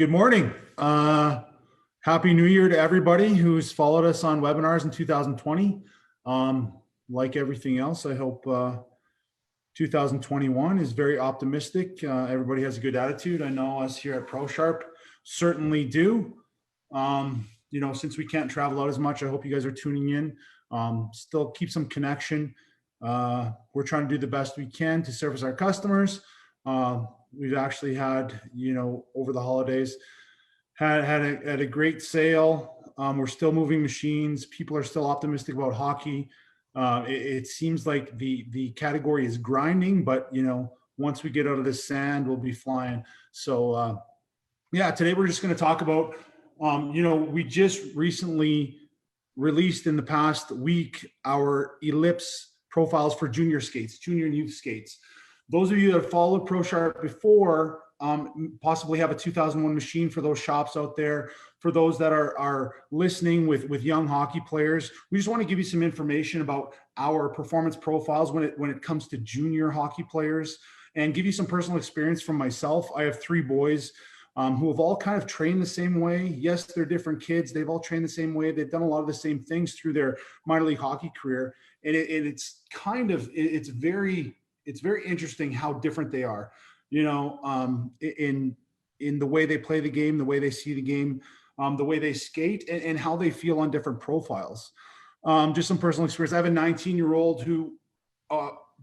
Good morning. Happy New Year to everybody who's followed us on webinars in 2020. Like everything else, I hope 2021 is very optimistic. Everybody has a good attitude. I know us here at Prosharp certainly do. Since we can't travel out as much, I hope you guys are tuning in. Still keep some connection. We're trying to do the best we can to service our customers. We've actually had, over the holidays, had a great sale. We're still moving machines. People are still optimistic about hockey. It seems like the category is grinding, but once we get out of the sand, we'll be flying. So today we're just going to talk about, we just recently released in the past week our ellipse profiles for junior skates, junior and youth skates. Those of you that have followed Prosharp before possibly have a 2001 machine for those shops out there. For those that are listening with young hockey players, we just want to give you some information about our performance profiles when it comes to junior hockey players, and give you some personal experience from myself. I have three boys who have all kind of trained the same way. Yes, they're different kids. They've all trained the same way. They've done a lot of the same things through their minor league hockey career. And it's very interesting how different they are, in the way they play the game, the way they see the game, the way they skate, and how they feel on different profiles. Just some personal experience. I have a 19-year-old who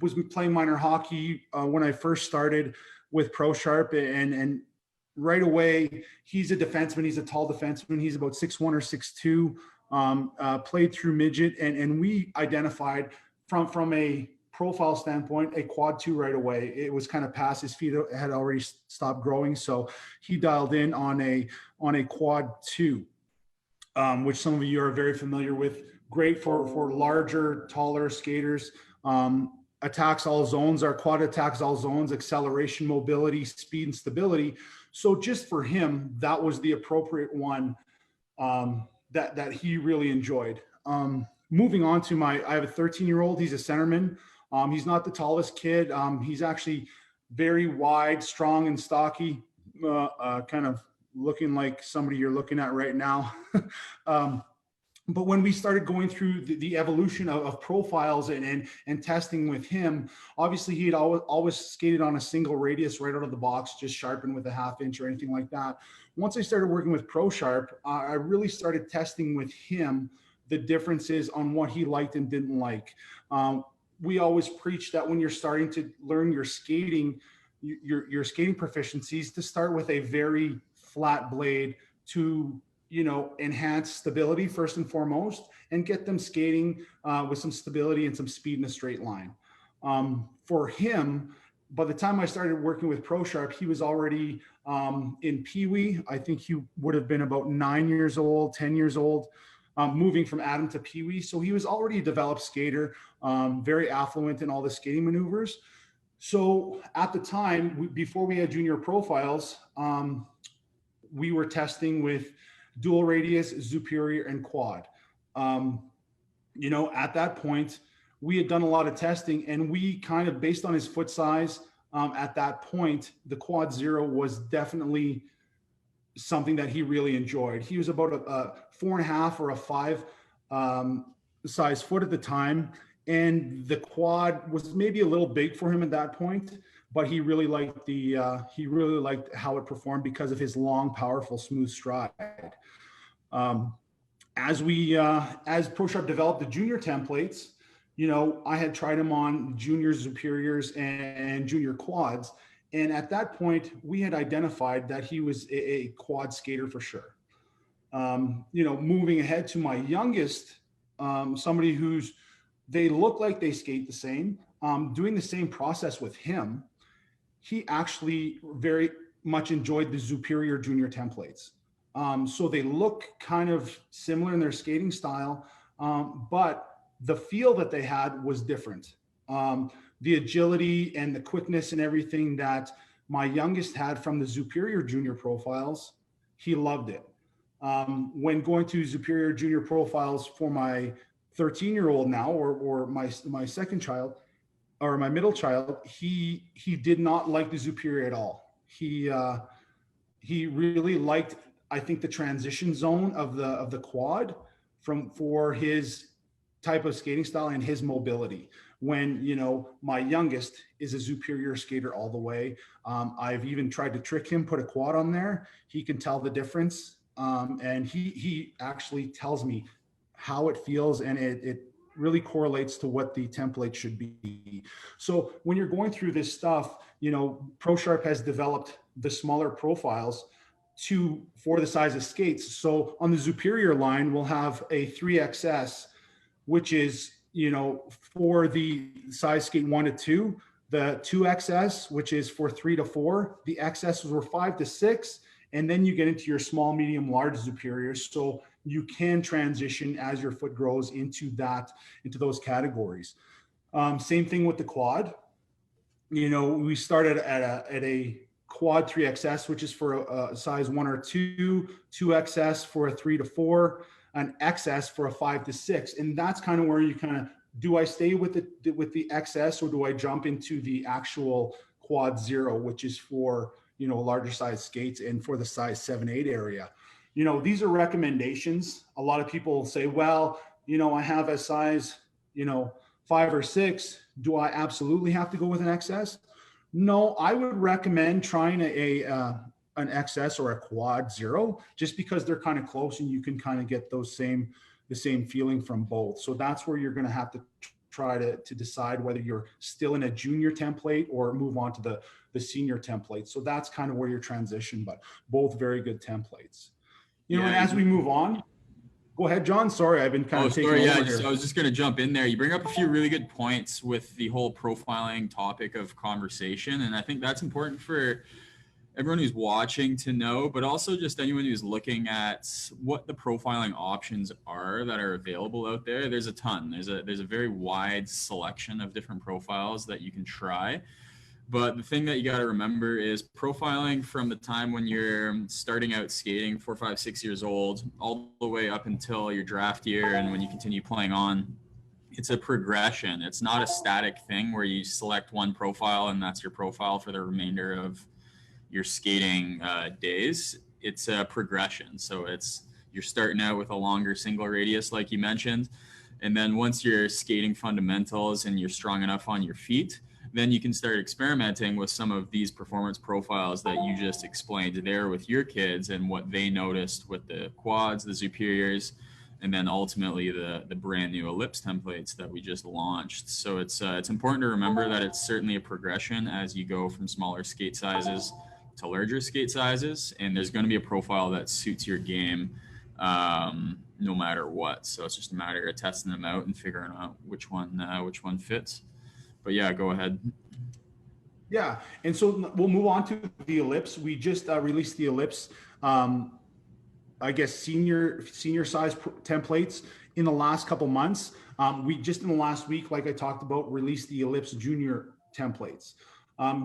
was playing minor hockey when I first started with Prosharp, and right away, he's a defenseman. He's a tall defenseman. He's about 6'1" or 6'2", played through midget, and we identified from a profile standpoint, a quad 2 right away. It was kind of past his feet, had already stopped growing. So he dialed in on a quad 2, which some of you are very familiar with. Great for larger, taller skaters. Attacks all zones. Our quad attacks all zones: acceleration, mobility, speed, and stability. So just for him, that was the appropriate one that he really enjoyed. Moving on to I have a 13-year-old. He's a centerman. He's not the tallest kid. He's actually very wide, strong, and stocky, kind of looking like somebody you're looking at right now. But when we started going through the evolution of profiles and testing with him, obviously he had always skated on a single radius right out of the box, just sharpened with a 1/2 inch or anything like that. Once I started working with Prosharp, I really started testing with him the differences on what he liked and didn't like. We always preach that when you're starting to learn your skating, your skating proficiencies, to start with a very flat blade to enhance stability first and foremost, and get them skating with some stability and some speed in a straight line. For him, by the time I started working with Prosharp, he was already in Pee-wee. I think he would have been about 9 years old, 10 years old. Moving from Adam to Pee-wee. So he was already a developed skater, very affluent in all the skating maneuvers. So at the time, before we had junior profiles, we were testing with dual radius, superior, and quad. At that point, we had done a lot of testing, and we kind of, based on his foot size, at that point, the quad 0 was definitely something that he really enjoyed. He was about a 4.5 or a 5 size foot at the time, and the quad was maybe a little big for him at that point, but he really liked how it performed because of his long, powerful, smooth stride. As Prosharp developed the junior templates, I had tried him on juniors, superiors, and junior quads. And at that point, we had identified that he was a quad skater for sure. Moving ahead to my youngest, somebody they look like they skate the same, doing the same process with him, he actually very much enjoyed the superior junior templates. So they look kind of similar in their skating style, but the feel that they had was different. The agility and the quickness and everything that my youngest had from the superior junior profiles, he loved it. When going to superior junior profiles for my 13-year-old now, or my second child, or my middle child, he did not like the superior at all. He he really liked, I think, the transition zone of the quad for his type of skating style and his mobility. When, you know, my youngest is a superior skater all the way. I've even tried to trick him, put a quad on there. He can tell the difference. And he actually tells me how it feels, and it really correlates to what the template should be. So when you're going through this stuff, you know, Prosharp has developed the smaller profiles for the size of skates. So on the superior line, we'll have a 3XS, which is, you know, for the size skate 1 to 2, the 2XS, which is for 3 to 4, the XS were 5 to 6, and then you get into your small, medium, large superiors. So you can transition as your foot grows into those categories. Same thing with the quad. You know, we started at a quad 3XS, which is for a size 1 or 2, 2XS for a 3 to 4, an XS for a 5 to 6. And that's kind of where you kind of, do I stay with the XS, or do I jump into the actual quad 0, which is for, you know, larger size skates and for the size 7, 8 area? You know, these are recommendations. A lot of people say, well, you know, I have a size, you know, 5 or 6. Do I absolutely have to go with an XS? No, I would recommend trying an XS or a quad 0, just because they're kind of close and you can kind of get the same feeling from both. So that's where you're going to have to try to decide whether you're still in a junior template or move on to the senior template. So that's kind of where your transition, but both very good templates. You know, and as we move on, go ahead, John. Sorry, I've been kind of taking over here. I was just going to jump in there. You bring up a few really good points with the whole profiling topic of conversation, and I think that's important for everyone who's watching to know, but also just anyone who's looking at what the profiling options are that are available out there. There's a ton. There's a very wide selection of different profiles that you can try. But the thing that you got to remember is profiling from the time when you're starting out skating, 4, 5, 6 years old, all the way up until your draft year and when you continue playing on, it's a progression. It's not a static thing where you select one profile and that's your profile for the remainder of your skating days. It's a progression. So you're starting out with a longer single radius, like you mentioned. And then once you're skating fundamentals and you're strong enough on your feet, then you can start experimenting with some of these performance profiles that you just explained there with your kids and what they noticed with the quads, the superiors, and then ultimately the brand new ellipse templates that we just launched. So it's important to remember that it's certainly a progression as you go from smaller skate sizes to larger skate sizes, and there's going to be a profile that suits your game no matter what. So it's just a matter of testing them out and figuring out which one fits. But yeah, go ahead. Yeah, and so we'll move on to the ellipse. We just released the ellipse, I guess senior size templates in the last couple months. We just in the last week, like I talked about, released the ellipse junior templates.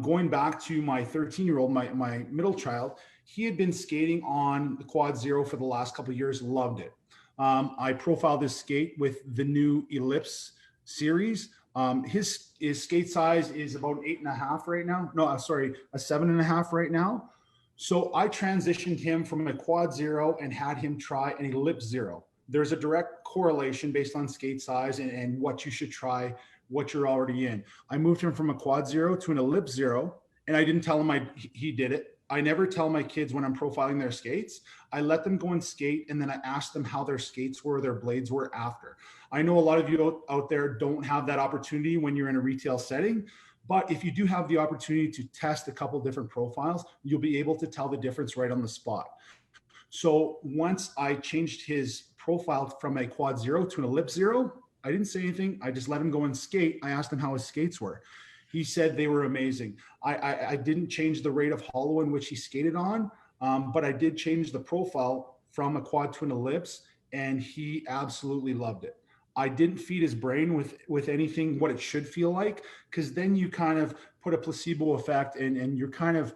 Going back to my 13-year-old, my middle child, he had been skating on the quad 0 for the last couple of years, loved it. I profiled his skate with the new ellipse series. His skate size is about 8.5 right now. No, sorry, a 7.5 right now. So I transitioned him from a quad 0 and had him try an ellipse 0. There's a direct correlation based on skate size and what you should try, what you're already in. I moved him from a quad 0 to an ellipse 0, and I didn't tell him he did it. I never tell my kids when I'm profiling their skates. I let them go and skate, and then I ask them how their skates were, their blades were after. I know a lot of you out there don't have that opportunity when you're in a retail setting, but if you do have the opportunity to test a couple different profiles, you'll be able to tell the difference right on the spot. So once I changed his profile from a quad 0 to an ellipse 0, I didn't say anything. I just let him go and skate. I asked him how his skates were. He said they were amazing. I didn't change the rate of hollow in which he skated on, but I did change the profile from a quad to an ellipse, and he absolutely loved it. I didn't feed his brain with anything what it should feel like, because then you kind of put a placebo effect and you're kind of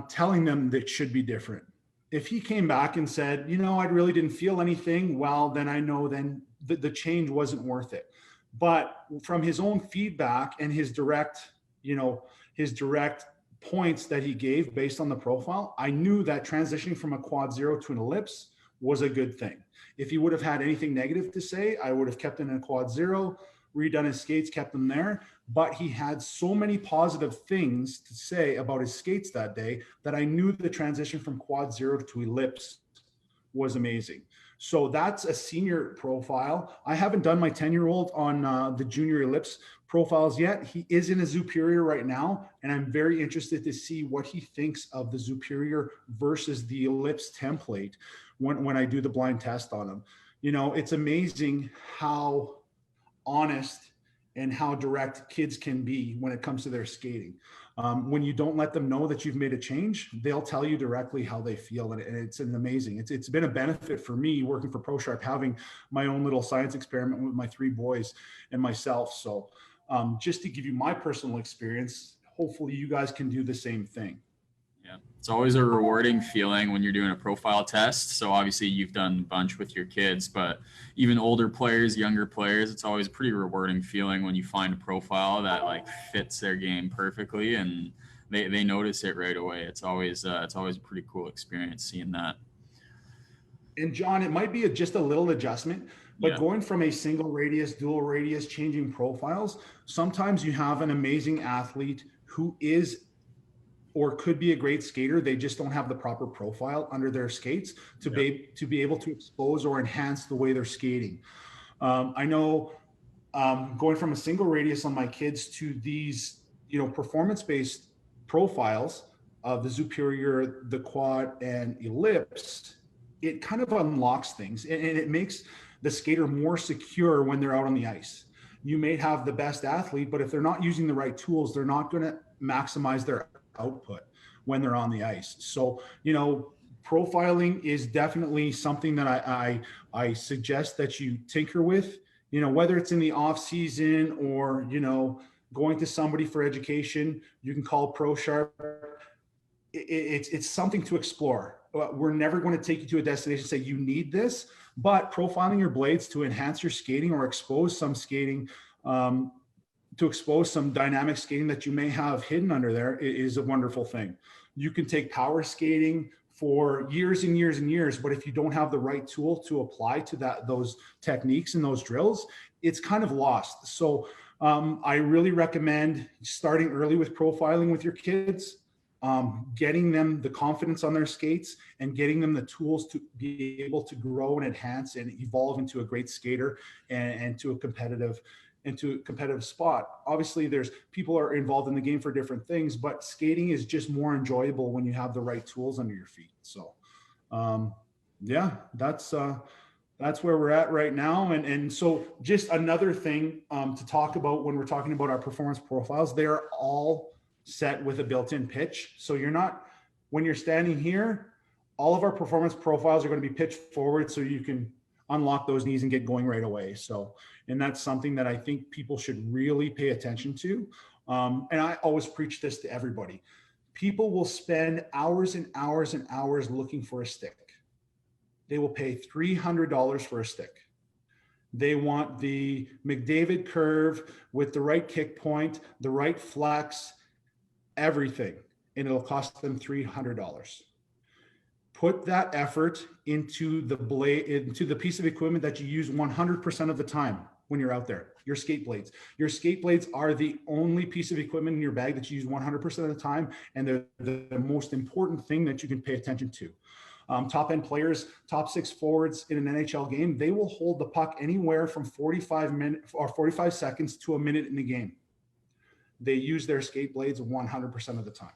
telling them that it should be different. If he came back and said, you know, I really didn't feel anything, well, then I know then the change wasn't worth it. But from his own feedback and his direct points that he gave based on the profile, I knew that transitioning from a quad zero to an ellipse was a good thing. If he would have had anything negative to say, I would have kept him in a quad zero, redone his skates, kept him there. But he had so many positive things to say about his skates that day that I knew the transition from quad zero to ellipse was amazing. So that's a senior profile. I haven't done my 10-year-old on the junior ellipse profiles yet. He is in a superior right now, and I'm very interested to see what he thinks of the superior versus the ellipse template when I do the blind test on him. You know, it's amazing how honest and how direct kids can be when it comes to their skating. When you don't let them know that you've made a change, they'll tell you directly how they feel. And it's an amazing, it's been a benefit for me working for Prosharp, having my own little science experiment with my 3 boys and myself. So just to give you my personal experience, hopefully you guys can do the same thing. Yeah, it's always a rewarding feeling when you're doing a profile test. So obviously you've done a bunch with your kids, but even older players, younger players, it's always a pretty rewarding feeling when you find a profile that like fits their game perfectly and they notice it right away. It's always a pretty cool experience seeing that. And John, it might be just a little adjustment, but Yeah. going from a single radius, dual radius, changing profiles, sometimes you have an amazing athlete who is or could be a great skater. They just don't have the proper profile under their skates to be able to expose or enhance the way they're skating. I know going from a single radius on my kids to these, you know, performance-based profiles of the superior, the quad, and ellipse, it kind of unlocks things and it makes the skater more secure when they're out on the ice. You may have the best athlete, but if they're not using the right tools, they're not going to maximize their output when they're on the ice. So, you know, profiling is definitely something that I suggest that you tinker with, you know, whether it's in the off season or, you know, going to somebody for education. You can call Prosharp. It's something to explore. We're never going to take you to a destination and say you need this, but profiling your blades to enhance your skating or expose some skating, to expose some dynamic skating that you may have hidden under there is a wonderful thing. You can take power skating for years and years and years, but if you don't have the right tool to apply to those techniques and those drills, it's kind of lost. So I really recommend starting early with profiling with your kids, getting them the confidence on their skates and getting them the tools to be able to grow and enhance and evolve into a great skater and to a competitive spot. Obviously there's people are involved in the game for different things, but skating is just more enjoyable when you have the right tools under your feet. So yeah, that's where we're at right now. And so just another thing to talk about when we're talking about our performance profiles, they are all set with a built-in pitch. So you're not, when you're standing here, all of our performance profiles are going to be pitched forward so you can unlock those knees and get going right away. So, and that's something that I think people should really pay attention to. And I always preach this to everybody. People will spend hours and hours and hours looking for a stick. They will pay $300 for a stick. They want the McDavid curve with the right kick point, the right flex, everything, and it'll cost them $300. Put that effort into the blade, into the piece of equipment that you use 100% of the time when you're out there, your skate blades. Your skate blades are the only piece of equipment in your bag that you use 100% of the time, and they're the most important thing that you can pay attention to. Top end players, top 6 forwards in an NHL game, they will hold the puck anywhere from 45 seconds to a minute in the game. They use their skate blades 100% of the time.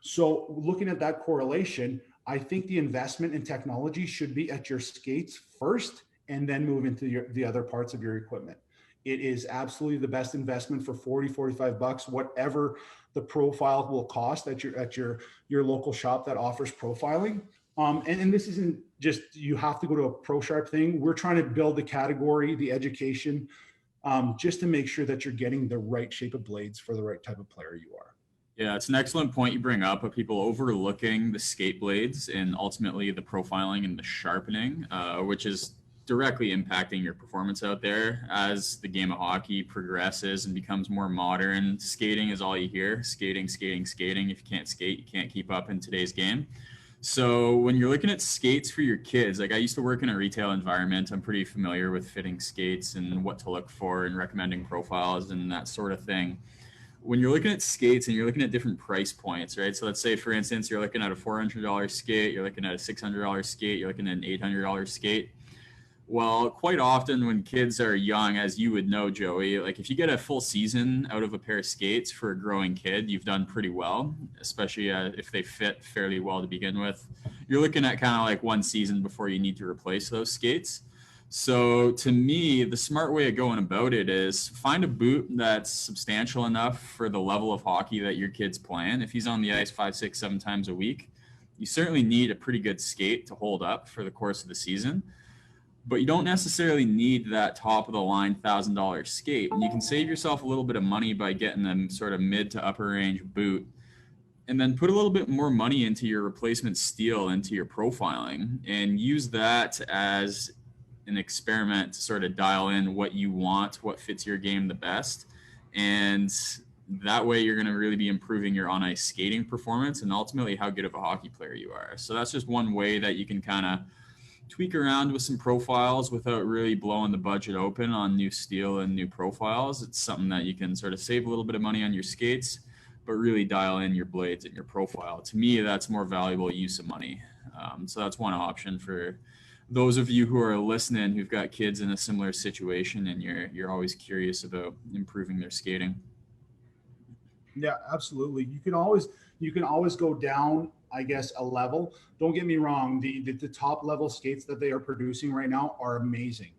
So looking at that correlation, I think the investment in technology should be at your skates first and then move into the other parts of your equipment. It is absolutely the best investment for 40, 45 bucks, whatever the profile will cost at your local shop that offers profiling. And this isn't just, you have to go to a Prosharp thing. We're trying to build the category, the education, just to make sure that you're getting the right shape of blades for the right type of player you are. Yeah, it's an excellent point you bring up of people overlooking the skate blades and ultimately the profiling and the sharpening, which is directly impacting your performance out there as the game of hockey progresses and becomes more modern. Skating is all you hear. Skating, skating, skating. If you can't skate, you can't keep up in today's game. So when you're looking at skates for your kids, like I used to work in a retail environment, I'm pretty familiar with fitting skates and what to look for and recommending profiles and that sort of thing. When you're looking at skates and you're looking at different price points, right? So let's say, for instance, you're looking at a $400 skate, you're looking at a $600 skate, you're looking at an $800 skate. Well, quite often when kids are young, as you would know, Joey, like if you get a full season out of a pair of skates for a growing kid, you've done pretty well, especially if they fit fairly well to begin with. You're looking at kind of like one season before you need to replace those skates. So to me, the smart way of going about it is find a boot that's substantial enough for the level of hockey that your kid's playing. If he's on the ice 5, 6, 7 times a week, you certainly need a pretty good skate to hold up for the course of the season. But you don't necessarily need that top of the line $1,000 skate. And you can save yourself a little bit of money by getting them sort of mid to upper range boot, and then put a little bit more money into your replacement steel, into your profiling, and use that as an experiment to sort of dial in what you want, what fits your game the best. And that way you're going to really be improving your on ice skating performance and ultimately how good of a hockey player you are. So that's just one way that you can kind of tweak around with some profiles without really blowing the budget open on new steel and new profiles. It's something that you can sort of save a little bit of money on your skates, but really dial in your blades and your profile. To me, that's more valuable use of money. So that's one option for those of you who are listening, who've got kids in a similar situation and you're always curious about improving their skating. Yeah, absolutely. You can always go down, I guess, a level. Don't get me wrong. The top level skates that they are producing right now are amazing,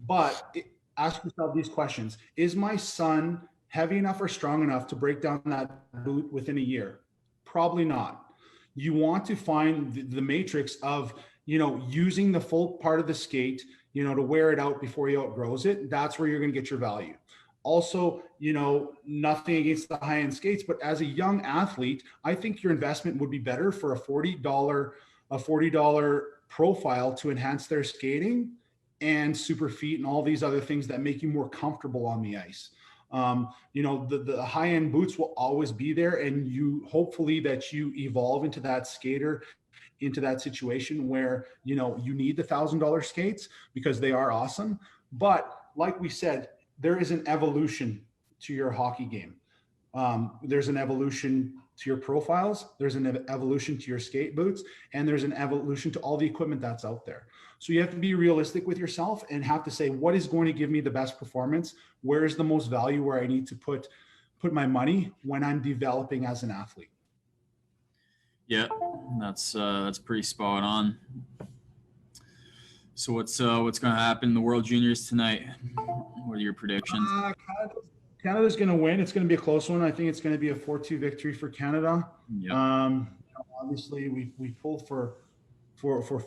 but ask yourself these questions. Is my son heavy enough or strong enough to break down that boot within a year? Probably not. You want to find the matrix of, using the full part of the skate, to wear it out before he outgrows it. That's where you're going to get your value. Also, nothing against the high-end skates, but as a young athlete, I think your investment would be better for a $40 profile to enhance their skating and super feet and all these other things that make you more comfortable on the ice. The high-end boots will always be there, and you hopefully that you evolve into that skater, into that situation where, you need the $1,000 skates because they are awesome. But like we said, there is an evolution to your hockey game. There's an evolution to your profiles. There's an evolution to your skate boots, and there's an evolution to all the equipment that's out there. So you have to be realistic with yourself and have to say, what is going to give me the best performance? Where is the most value where I need to put my money when I'm developing as an athlete? Yeah, that's pretty spot on. So what's going to happen in the World Juniors tonight? What are your predictions? Canada's going to win. It's going to be a close one. I think it's going to be a 4-2 victory for Canada. Yep. Obviously, we pulled for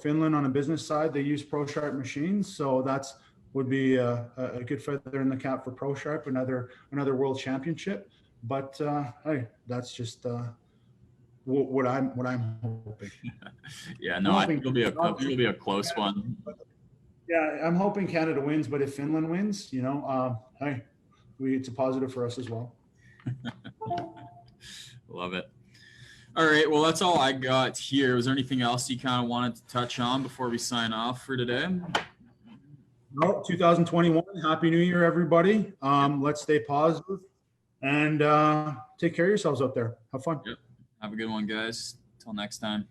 Finland on a business side. They use Prosharp machines, so that's would be a good feather in the cap for Prosharp. Another world championship. But hey, that's just what I'm hoping. Yeah, no, I think it'll be a close one. Yeah, I'm hoping Canada wins, but if Finland wins, hey, it's a positive for us as well. Love it. All right, well, that's all I got here. Was there anything else you kind of wanted to touch on before we sign off for today? No, 2021. Happy New Year, everybody. Let's stay positive and take care of yourselves out there. Have fun. Yep. Have a good one, guys. Till next time.